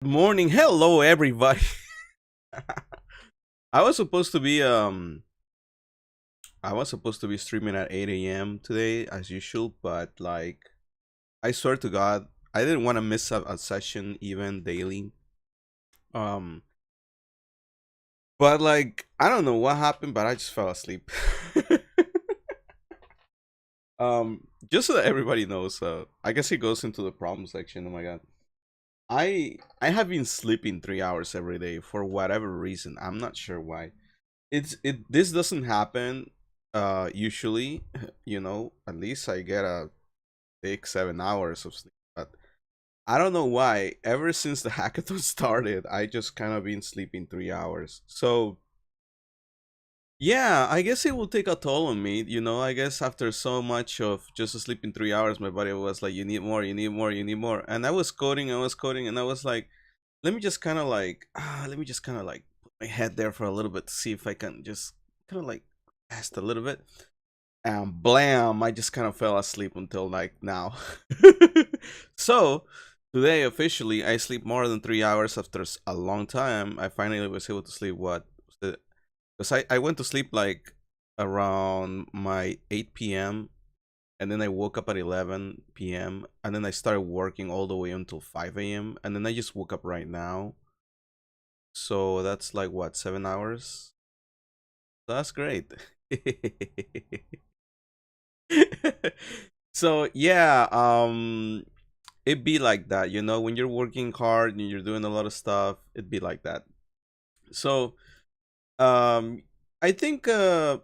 Morning, hello everybody. I was supposed to be streaming at 8 a.m. today as usual, but like I swear to God, I didn't want to miss a session even daily. Um but like I don't know what happened, but I just fell asleep. just so that everybody knows, I guess it goes into the problem section. Oh my God. I have been sleeping 3 hours every day for whatever reason. I'm not sure why. This doesn't happen usually. At least I get a 6 7 hours of sleep, but I don't know why ever since the hackathon started I just kind of been sleeping 3 hours. So yeah, I guess it will take a toll on me. I guess after so much of just sleeping 3 hours, my body was like, you need more, you need more, you need more. And I was coding and I was like, let me just kind of like put my head there for a little bit to see if I can just kind of like rest a little bit. And blam, I just kind of fell asleep until like now. So today officially I sleep more than 3 hours after a long time. I finally was able to sleep what? Because I went to sleep like around my 8 p.m. and then I woke up at 11 p.m. and then I started working all the way until 5 a.m. and then I just woke up right now. So that's like what, 7 hours? That's great. So yeah, it'd be like that, when you're working hard and you're doing a lot of stuff, it'd be like that. So um I think I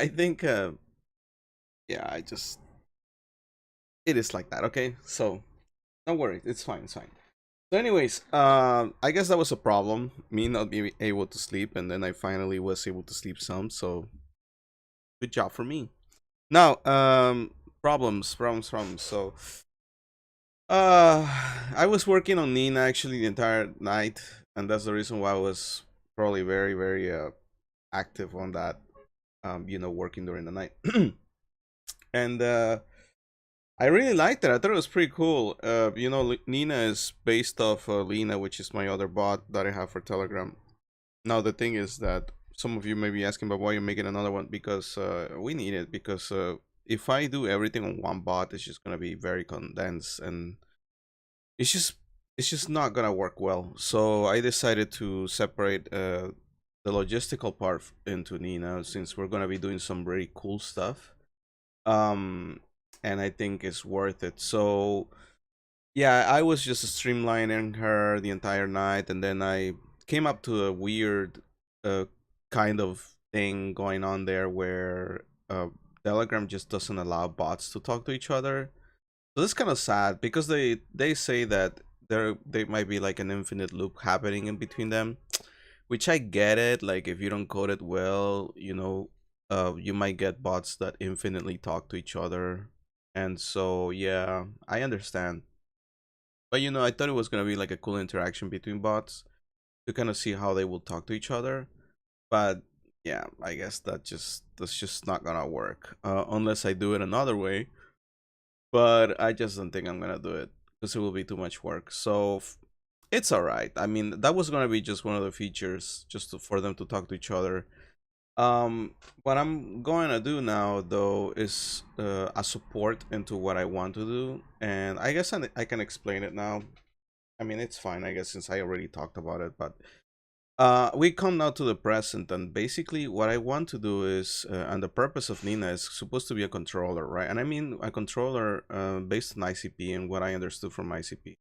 think yeah, it is like that, okay? So don't worry, it's fine, it's fine. So anyways, I guess that was a problem, me not being able to sleep, and then I finally was able to sleep some, so good job for me. Now, problems. So Uh, I was working on Nina actually the entire night, and that's the reason why I was probably very, very active on that. Working during the night, and I really liked it. I thought it was pretty cool. Nina is based off Lena, which is my other bot that I have for Telegram. Now the thing is that some of you may be asking, but why you're making another one? Because we need it. Because if I do everything on one bot, it's just gonna be very condensed and it's just it's just not gonna work well. So I decided to separate the logistical part into Nina, since we're gonna be doing some very cool stuff. Um, and I think it's worth it. So yeah, I was just streamlining her the entire night, and then I came up to a weird uh kind of thing going on there where Telegram just doesn't allow bots to talk to each other. So that's kind of sad because they say that they might be like an infinite loop happening in between them, which I get it. Like if you don't code it well, you might get bots that infinitely talk to each other, and so yeah, I understand. But I thought it was gonna be like a cool interaction between bots to kind of see how they will talk to each other. But yeah, I guess that's just not gonna work unless I do it another way, but I just don't think I'm gonna do it because it will be too much work. So it's all right. I mean, that was gonna be just one of the features, just for them to talk to each other. What I'm going to do now, though, is a support into what I want to do, and I guess I can explain it now. I mean, it's fine, I guess, since I already talked about it, but we come now to the present, and basically what I want to do is, and the purpose of Nina is supposed to be a controller, right? And I mean a controller based on ICP and what I understood from ICP.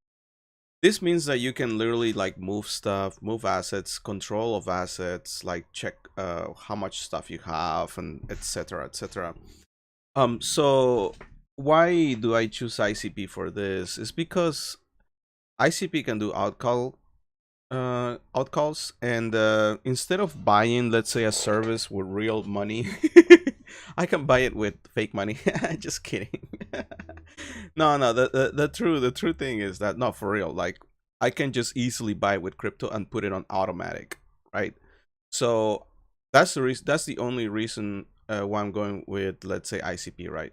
This means that you can literally like move stuff, move assets, control of assets, like check how much stuff you have, and etc. etc. So why do I choose ICP for this? Is because ICP can do outcalls, and instead of buying, let's say, a service with real money, I can buy it with fake money. Just kidding. No, the true thing is that, not for real, like I can just easily buy it with crypto and put it on automatic, right? So that's the reason, that's the only reason why I'm going with, let's say, ICP, right?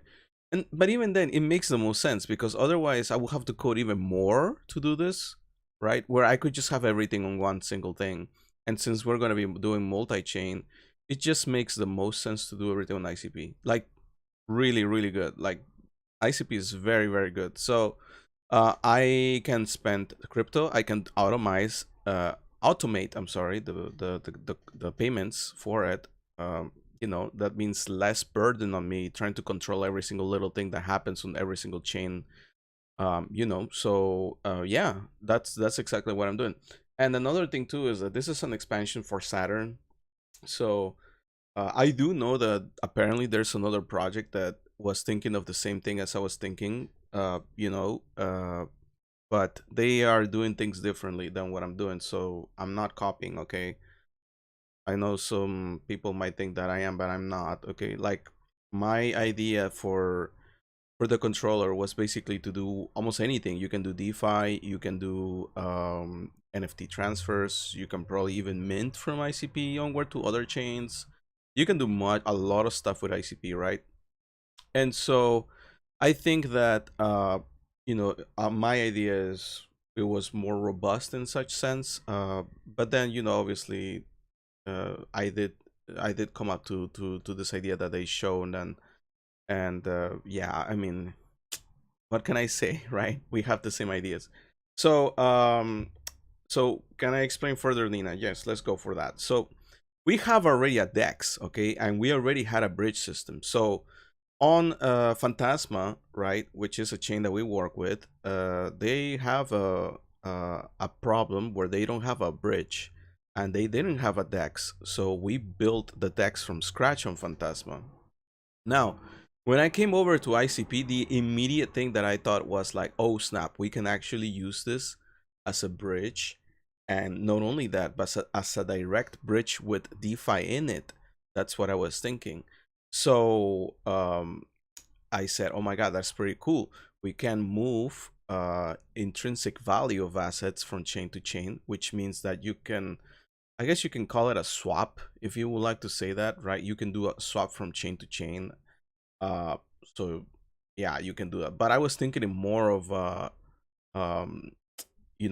And but even then it makes the most sense, because otherwise I will have to code even more to do this. right? Where I could just have everything on one single thing. And since we're going to be doing multi-chain, it just makes the most sense to do everything on ICP. Like really, really good. Like ICP is very, very good. So I can spend crypto. I can automate. I'm sorry, the payments for it. That means less burden on me trying to control every single little thing that happens on every single chain. Yeah, that's exactly what I'm doing. And another thing too is that this is an expansion for Saturn. So I do know that apparently there's another project that was thinking of the same thing as I was thinking. But they are doing things differently than what I'm doing. So I'm not copying. Okay, I know some people might think that I am, but I'm not. Okay, like my idea for the controller was basically to do almost anything. You can do DeFi, you can do NFT transfers, you can probably even mint from ICP onward to other chains. You can do a lot of stuff with ICP, right? And so I think that my idea is it was more robust in such sense. But then obviously I did come up to this idea that they shown, and yeah, I mean, what can I say, right? We have the same ideas. So, so can I explain further, Nina? Yes, let's go for that. So we have already a DEX, okay, and we already had a bridge system. So on Phantasma, right, which is a chain that we work with, they have a problem where they don't have a bridge, and they didn't have a DEX. So we built the DEX from scratch on Phantasma. Now, when I came over to ICP, the immediate thing that I thought was like, oh snap, we can actually use this as a bridge. And not only that, but as a direct bridge with DeFi in it. That's what I was thinking. So I said, oh my God, that's pretty cool. We can move intrinsic value of assets from chain to chain, which means that you can, I guess you can call it a swap if you would like to say that, right? You can do a swap from chain to chain. uh so yeah, you can do that, but I was thinking more of um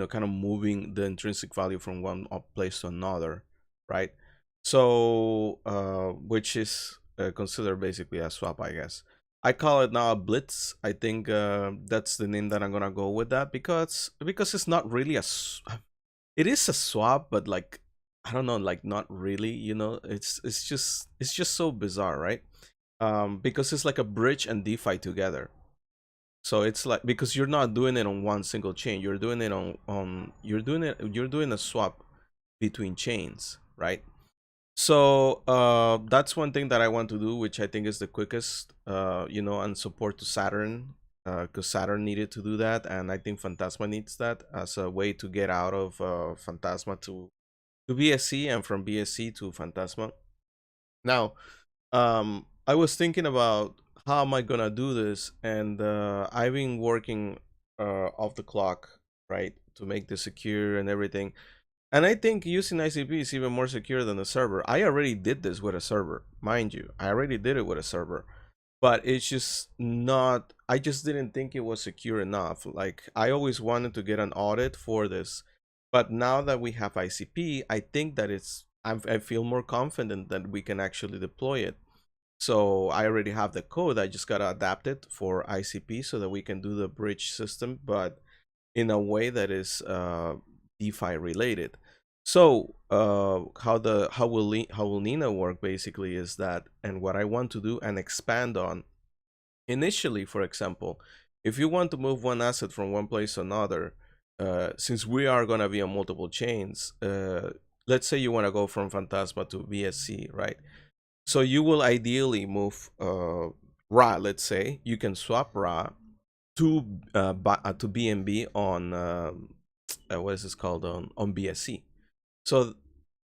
kind of moving the intrinsic value from one place to another, right? So which is considered basically a swap, I guess. I call it now a blitz. I think that's the name that I'm gonna go with, that because it's not really it is a swap, but like I don't know, like not really, it's just so bizarre, right? Because it's like a bridge and DeFi together. So it's like, because you're not doing it on one single chain, you're doing it on you're doing a swap between chains, right? So that's one thing that I want to do, which I think is the quickest, and support to Saturn, because Saturn needed to do that, and I think Phantasma needs that as a way to get out of Phantasma to BSC, and from BSC to Phantasma. Now, I was thinking about how am I gonna do this, and I've been working off the clock, right, to make this secure and everything. And I think using ICP is even more secure than the server. I already did this with a server, mind you. I already did it with a server, but it's just not. I just didn't think it was secure enough. Like I always wanted to get an audit for this, but now that we have ICP, I think that I feel more confident that we can actually deploy it. So I already have the code. I just gotta adapt it for ICP so that we can do the bridge system, but in a way that is DeFi related. So how will Nina work basically is that, and what I want to do and expand on initially, for example, if you want to move one asset from one place to another, since we are gonna be on multiple chains, let's say you want to go from Phantasma to BSC, right? So you will ideally move RA. Let's say you can swap RA to BNB on what is this called, on BSC. So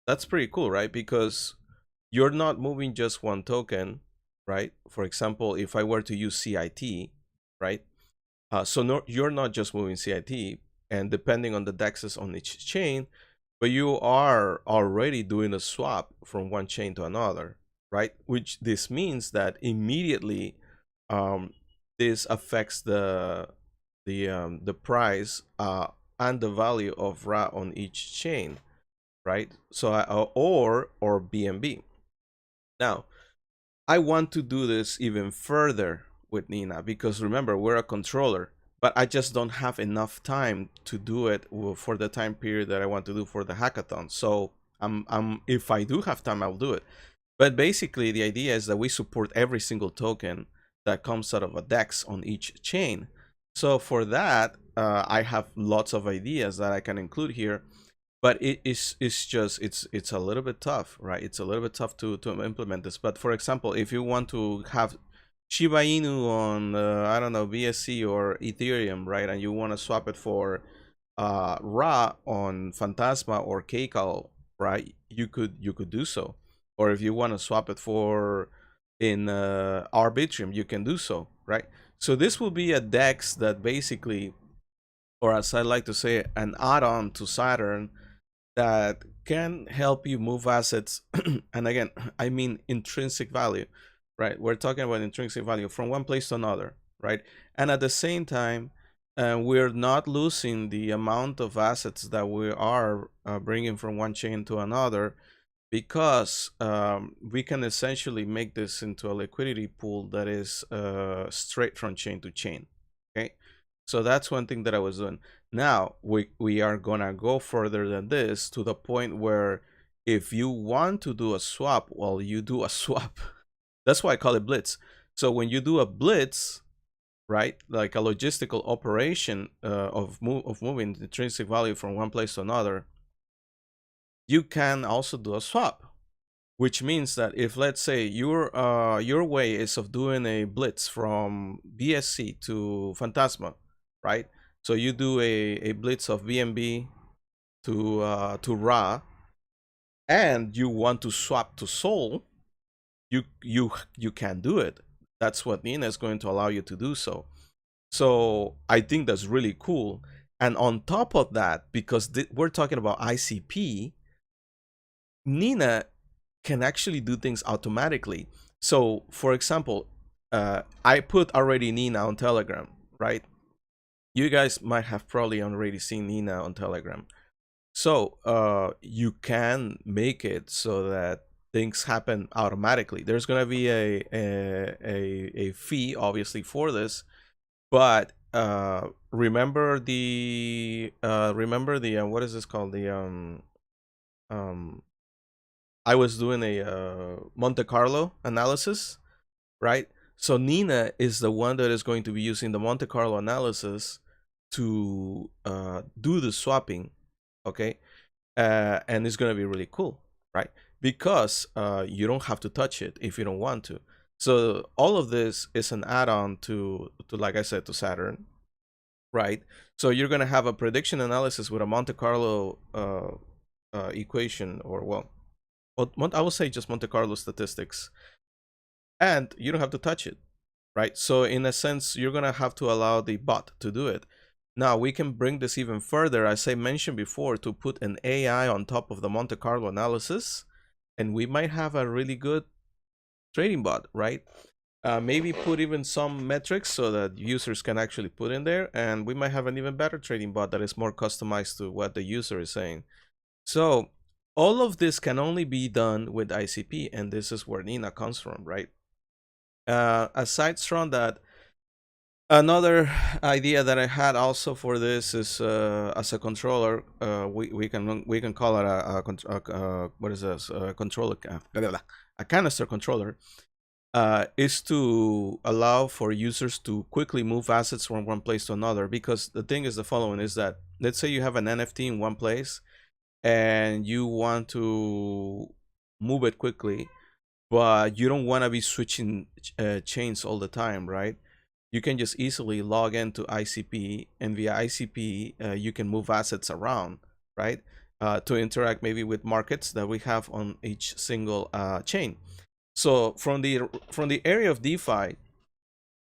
that's pretty cool, right? Because you're not moving just one token, right? For example, if I were to use CIT, right? So no, you're not just moving CIT, and depending on the dexes on each chain, but you are already doing a swap from one chain to another, right? Which this means that immediately um, this affects the price and the value of Ra on each chain, right? So or BNB. Now, I want to do this even further with Nina because remember, we're a controller, but I just don't have enough time to do it for the time period that I want to do for the hackathon. So if I do have time, I'll do it. But basically, the idea is that we support every single token that comes out of a DEX on each chain. So for that, I have lots of ideas that I can include here, but it's just it's a little bit tough, right? It's a little bit tough to implement this. But for example, if you want to have Shiba Inu on I don't know, BSC or Ethereum, right, and you want to swap it for Ra on Phantasma or Kcal, right, you could do so. Or if you want to swap it for in Arbitrum, you can do so, right? So this will be a DEX that basically, or as I like to say, an add-on to Saturn that can help you move assets. And again, I mean intrinsic value, right? We're talking about intrinsic value from one place to another, right? And at the same time, we're not losing the amount of assets that we are bringing from one chain to another, because we can essentially make this into a liquidity pool that is straight from chain to chain. Okay, so that's one thing that I was doing. Now we are gonna go further than this, to the point where if you want to do a swap, well, you do a swap. That's why I call it blitz. So when you do a blitz, right, like a logistical operation of moving the intrinsic value from one place to another, you can also do a swap, which means that if, let's say, your way is of doing a blitz from BSC to Phantasma, right? So you do a blitz of BNB to Ra, and you want to swap to Sol, you can do it. That's what Nina is going to allow you to do so. So I think that's really cool. And on top of that, because we're talking about ICP, Nina can actually do things automatically. So for example, I put already Nina on Telegram, right? You guys might have probably already seen Nina on Telegram. So you can make it so that things happen automatically. There's gonna be a fee, obviously, for this, but remember the what is this called, the I was doing a Monte Carlo analysis, right? So Nina is the one that is going to be using the Monte Carlo analysis to do the swapping, okay? And it's going to be really cool, right? Because you don't have to touch it if you don't want to. So all of this is an add-on to like I said, to Saturn, right? So you're going to have a prediction analysis with a Monte Carlo equation, or well, I will say just Monte Carlo statistics, and you don't have to touch it, right? So in a sense, you're gonna have to allow the bot to do it. Now we can bring this even further, as I mentioned before, to put an AI on top of the Monte Carlo analysis, and we might have a really good trading bot, right? Maybe put even some metrics so that users can actually put in there, and we might have an even better trading bot that is more customized to what the user is saying. So all of this can only be done with ICP, and this is where Nina comes from, right? Aside from that, another idea that I had also for this is as a controller, we can call it what is this, a controller, a canister controller, is to allow for users to quickly move assets from one place to another. Because the thing is the following, is that let's say you have an NFT in one place and you want to move it quickly, but you don't want to be switching chains all the time, right? You can just easily log into ICP, and via ICP you can move assets around, right? To interact maybe with markets that we have on each single chain. So from the area of DeFi,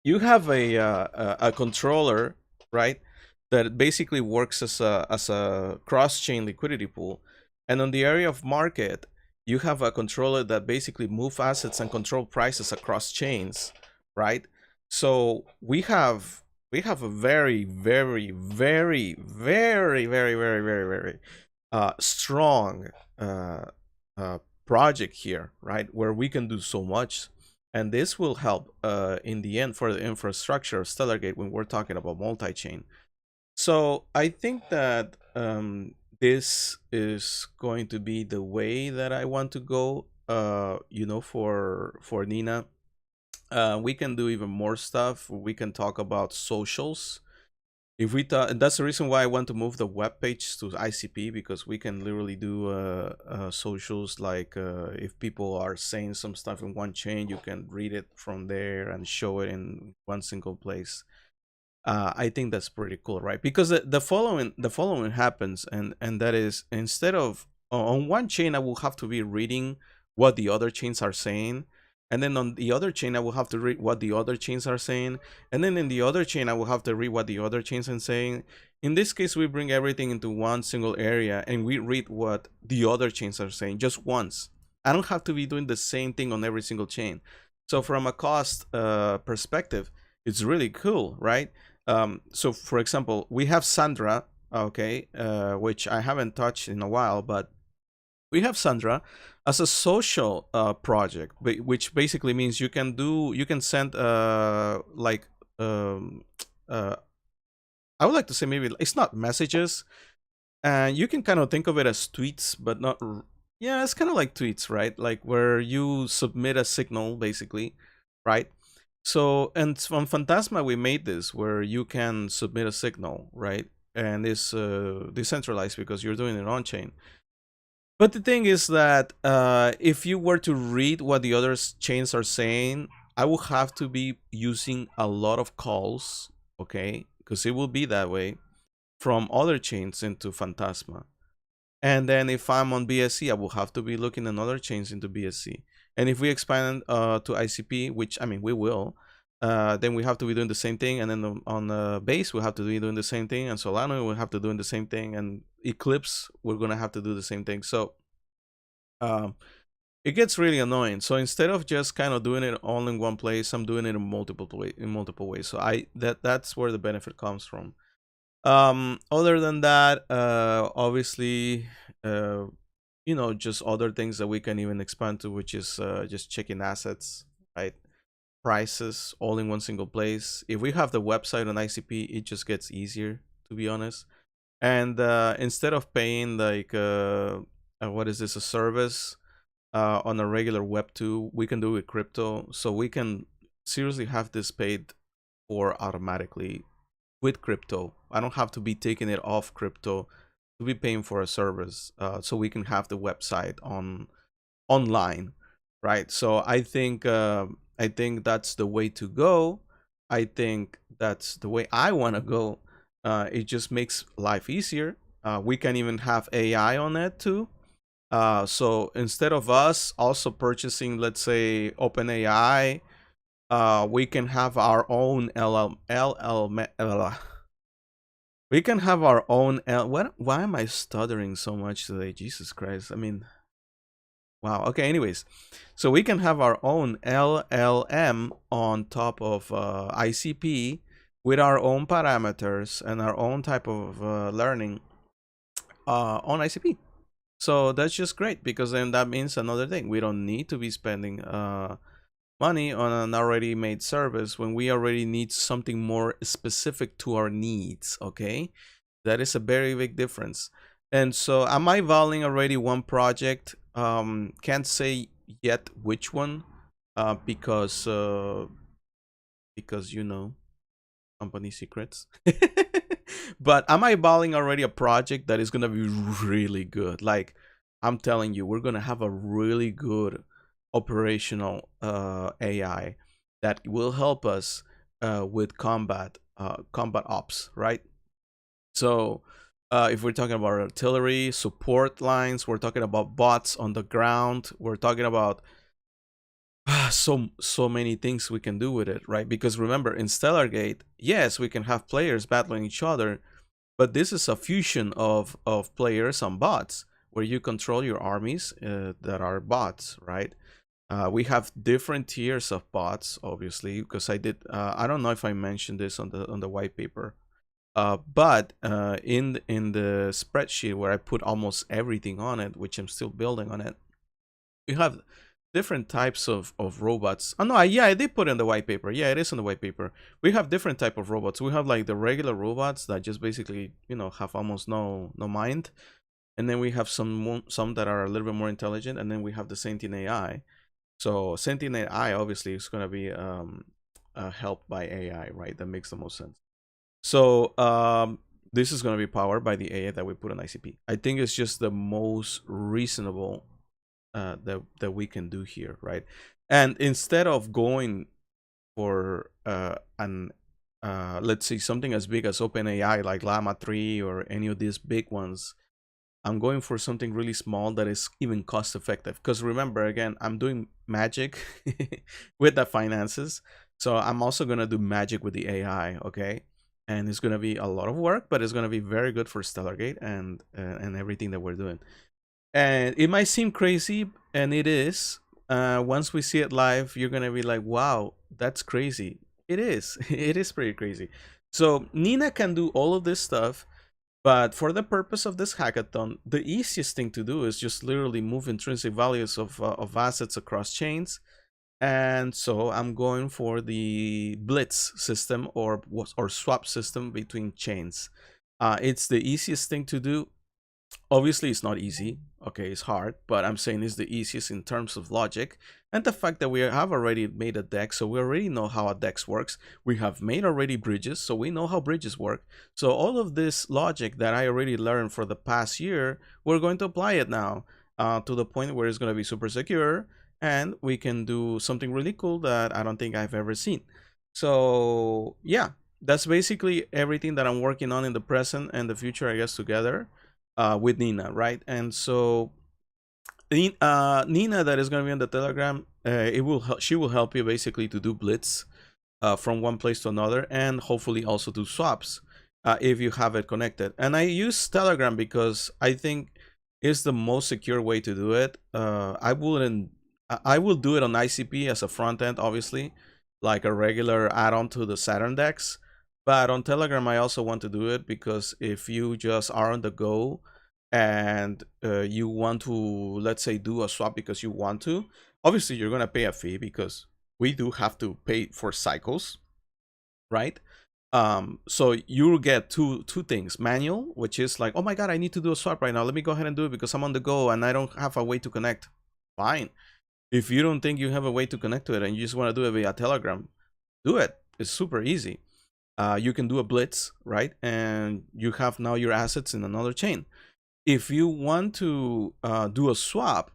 you have a controller, right, that basically works as a cross-chain liquidity pool. And on the area of market, you have a controller that basically move assets and control prices across chains, right? So we have we have a very, very, very, very, very, very, very, very strong uh, project here, right? Where we can do so much, and this will help in the end for the infrastructure of Stellargate when we're talking about multi-chain. So I think that this is going to be the way that I want to go. For Nina, we can do even more stuff. We can talk about socials. If we thought, and that's the reason why I want to move the web page to ICP, because we can literally do socials. Like if people are saying some stuff in one chain, you can read it from there and show it in one single place. I think that's pretty cool, right? Because the following happens, and that is, instead of on one chain, I will have to be reading what the other chains are saying, and then on the other chain, I will have to read what the other chains are saying, and then in the other chain, I will have to read what the other chains are saying. In this case, we bring everything into one single area, and we read what the other chains are saying just once. I don't have to be doing the same thing on every single chain. So from a cost perspective, it's really cool, right? So for example, we have Sandra, okay, which I haven't touched in a while, but we have Sandra as a social project, which basically means you can send like I would like to say, maybe it's not messages, and you can kind of think of it as tweets, but not. Yeah, it's kind of like tweets, right? Like where you submit a signal, basically, right? So, and from Phantasma, we made this where you can submit a signal, right? And it's decentralized because you're doing it on chain. But the thing is that if you were to read what the other chains are saying, I will have to be using a lot of calls, okay? Because it will be that way from other chains into Phantasma. And then if I'm on BSC, I will have to be looking at other chains into BSC. And if we expand to ICP, which I mean we will, then we have to be doing the same thing. And then on Base, we have to be doing the same thing. And Solana, we have to do the same thing. And Eclipse, we're gonna have to do the same thing. So um, it gets really annoying. So instead of just kind of doing it all in one place, I'm doing it in multiple ways. So that's where the benefit comes from. Other than that, obviously, just other things that we can even expand to, which is just checking assets, right? Prices all in one single place. If we have the website on ICP, it just gets easier, to be honest. And instead of paying like what is this, a service on a regular web 2, we can do it crypto. So we can seriously have this paid for automatically with crypto. I don't have to be taking it off crypto to be paying for a service, so we can have the website online, right? So I think that's the way to go. I think that's the way I want to go. It just makes life easier. We can even have AI on it too. So instead of us also purchasing, let's say, OpenAI, we can have our own we can have our own why am I stuttering so much today? Jesus Christ. I mean, wow. Okay, anyways. So we can have our own LLM on top of ICP with our own parameters and our own type of learning on ICP. So that's just great, because then that means another thing. We don't need to be spending money on an already made service when we already need something more specific to our needs. Okay, that is a very big difference. And so am I valuing already one project? Can't say yet which one, because company secrets. But am I balling already a project that is gonna be really good? Like, I'm telling you, we're gonna have a really good operational AI that will help us with combat ops, right? So if we're talking about artillery, support lines, we're talking about bots on the ground, we're talking about so many things we can do with it, right? Because remember, in Stellargate, yes, we can have players battling each other, but this is a fusion of players and bots, where you control your armies that are bots, right? We have different tiers of bots, obviously, because I did. I don't know if I mentioned this on the white paper, but in the spreadsheet where I put almost everything on it, which I'm still building on it, we have different types of robots. Oh no, yeah, I did put in the white paper. Yeah, it is in the white paper. We have different type of robots. We have like the regular robots that just basically, have almost no mind, and then we have some that are a little bit more intelligent, and then we have the sentient AI. So sentient AI obviously is going to be helped by AI, right? That makes the most sense. So this is going to be powered by the AI that we put on ICP. I think it's just the most reasonable that we can do here, right? And instead of going for an let's say something as big as OpenAI like Llama 3 or any of these big ones, I'm going for something really small that is even cost effective. Because remember, again, I'm doing magic with the finances. So I'm also going to do magic with the AI, okay? And it's going to be a lot of work, but it's going to be very good for Stellargate and everything that we're doing. And it might seem crazy, and it is. Once we see it live, you're going to be like, wow, that's crazy. It is. It is pretty crazy. So Nina can do all of this stuff, but for the purpose of this hackathon, the easiest thing to do is just literally move intrinsic values of assets across chains. And so I'm going for the blitz system or swap system between chains. It's the easiest thing to do. Obviously, it's not easy. Okay, it's hard, but I'm saying it's the easiest in terms of logic. And the fact that we have already made a dex, so we already know how a dex works. We have made already bridges, so we know how bridges work. So all of this logic that I already learned for the past year, we're going to apply it now to the point where it's going to be super secure, and we can do something really cool that I don't think I've ever seen. So yeah, that's basically everything that I'm working on in the present and the future, I guess, together with Nina, right? And so Nina, that is going to be on the Telegram, she will help you basically to do blitz from one place to another, and hopefully also do swaps if you have it connected. And I use Telegram because I think it's the most secure way to do it. I will do it on ICP as a front end, obviously, like a regular add-on to the Saturn decks. But on Telegram, I also want to do it because if you just are on the go and you want to, let's say, do a swap because you want to, obviously you're going to pay a fee because we do have to pay for cycles, right? So you'll get two things: manual, which is like, oh my god, I need to do a swap right now, let me go ahead and do it because I'm on the go and I don't have a way to connect. Fine. If you don't think you have a way to connect to it and you just want to do it via Telegram, do it. It's super easy. You can do a blitz, right? And you have now your assets in another chain. If you want to do a swap,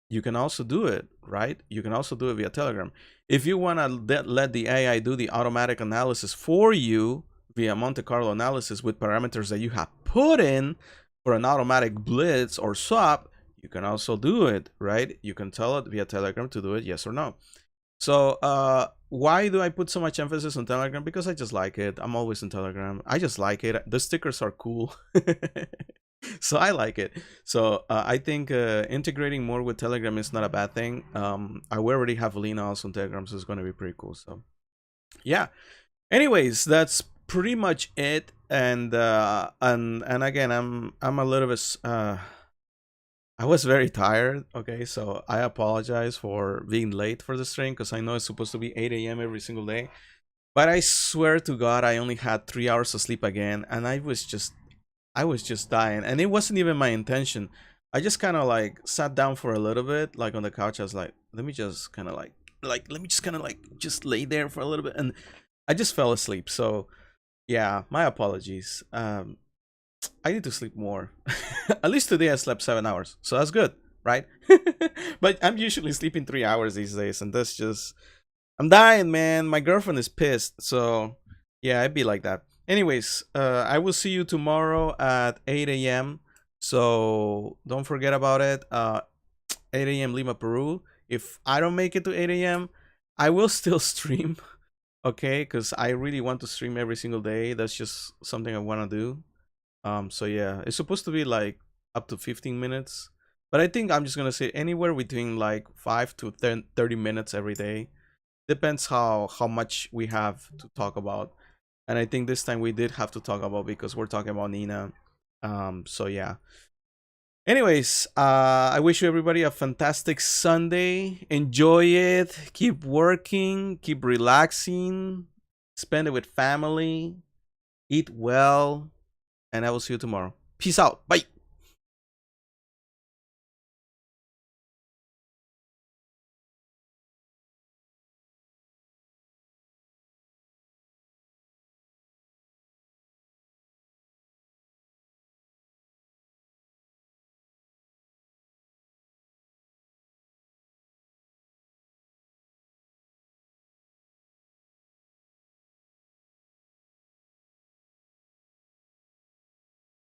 you can also do it, right? You can also do it via Telegram. If you want to let the AI do the automatic analysis for you via Monte Carlo analysis with parameters that you have put in for an automatic blitz or swap, you can also do it, right? You can tell it via Telegram to do it, yes or no. So why do I put so much emphasis on Telegram? Because I just like it. I'm always in Telegram. I just like it. The stickers are cool. So I like it. So I think integrating more with Telegram is not a bad thing. I already have Lena also on Telegram, so it's going to be pretty cool. So yeah. Anyways, that's pretty much it. And again, I'm a little bit. I was very tired. Okay, so I apologize for being late for the stream because I know it's supposed to be 8 a.m. every single day. But I swear to God, I only had 3 hours of sleep again, and I was just dying, and it wasn't even my intention. I just kind of like sat down for a little bit, like on the couch. I was like, let me just kind of let me just kind of like just lay there for a little bit, and I just fell asleep. So yeah, my apologies. I need to sleep more. At least today I slept 7 hours, so that's good, right? But I'm usually sleeping 3 hours these days, and that's just, I'm dying, man. My girlfriend is pissed, so yeah, I'd be like that. Anyways, I will see you tomorrow at 8 a.m. So don't forget about it. 8 a.m. Lima, Peru. If I don't make it to 8 a.m., I will still stream, okay? Because I really want to stream every single day. That's just something I want to do. So yeah, it's supposed to be like up to 15 minutes. But I think I'm just gonna say anywhere between like 5 to 30 minutes every day. Depends how much we have to talk about. And I think this time we did have to talk about because we're talking about Nina. So yeah. Anyways, I wish you everybody a fantastic Sunday. Enjoy it. Keep working. Keep relaxing. Spend it with family. Eat well. And I will see you tomorrow. Peace out. Bye.